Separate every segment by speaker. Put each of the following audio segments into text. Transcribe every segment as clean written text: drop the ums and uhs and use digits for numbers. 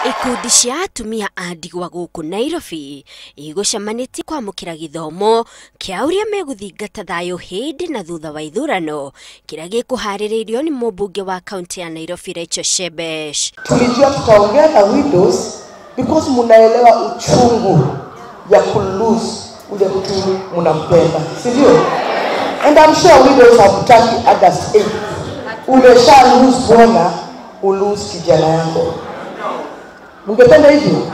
Speaker 1: Ikundi cia atumia a ndigwa guku Nairobi igucamanĩtie kwamũkĩra gĩthomo kĩa ũrĩa megũthingata thayũ hĩndĩ na thutha wa ithurano kĩrĩa gĩkũharĩrĩirio ni mũmbunge wa kaunti ya Nairobi Rachel Shebesh.
Speaker 2: Tulijua tutaongea na widows because munaelewa uchungu ya kulose ule mtu munampenda, si ndio? And I'm sure widows hamtaki others aid. Umesha lose bwana, ulose kijana yako. Mungependa hivyo?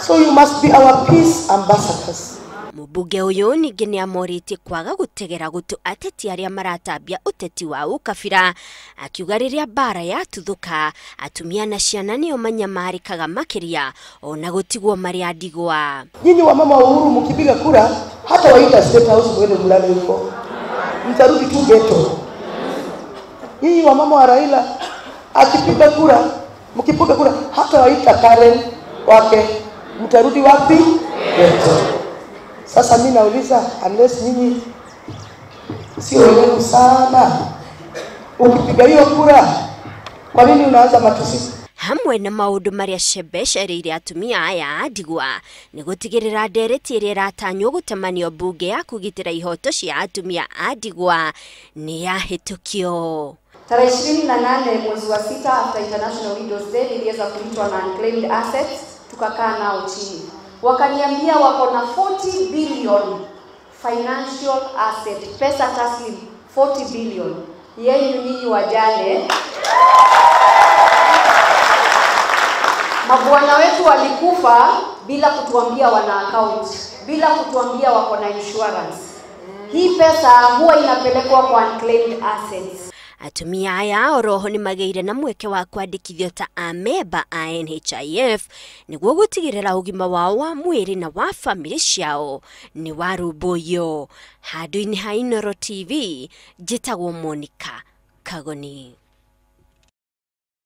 Speaker 2: So you must be our peace ambassadors.
Speaker 1: Mũmbunge ũyũ ningĩ nĩ amorĩtie kwaga gũtegera gũtũ ateti arĩa maratambia ũteti wa ũkabira, akiuga rĩrĩa bara yatuthũka atumia na ciana nĩo manyamarĩkaga makĩria ona gũtigwo marĩ a ndigwa.
Speaker 2: Nyinyi wa mama Uhuru mkipiga kura hata waita State House mwende mlale huko, mtarudi tu ghetto. Nyinyi wa mama wa Raila akipiga kura, mkipiga kura hata waita Karen wake, mtarudi wapi? Ghetto. Sasa mimi nauliza, unless nyinyi sio wewe sana, ukipiga hiyo kura kwa nini unaanza matusi?
Speaker 1: Hamwe na maundu maria Shebesh erĩire atumia aya a ndigwa nĩ gũtigĩrĩra ndereti ĩrĩa ĩratanywo gũtemanio bunge ya kũgitĩra ihoto cia atumia a ndigwa nĩ yahĩtũkio.
Speaker 3: Tarehe 28 mwezi wa 6 after International Widows Day niliweza kuitwa na unclaimed assets, tukakaa nao chini. Wakaniambia wako na 40 billion financial asset, pesa taslim 40 billion. Yenu nyinyi wajane. Mabwana wetu walikufa bila kutuambia wana account, bila kutuambia wako na insurance. Hii pesa huwa inapelekwa kwa unclaimed assets.
Speaker 1: Atumia aya oroho nĩ magĩire na mweke wa kwandĩkithio ta amemba a NHIF nĩguo gũtigĩrĩra ũgima wao wa mwĩrĩ na wa famĩlĩ ciao nĩ warũmbũiyo. Handũ-inĩ ha Inooro TV, njĩtagwo Monica Kagoni.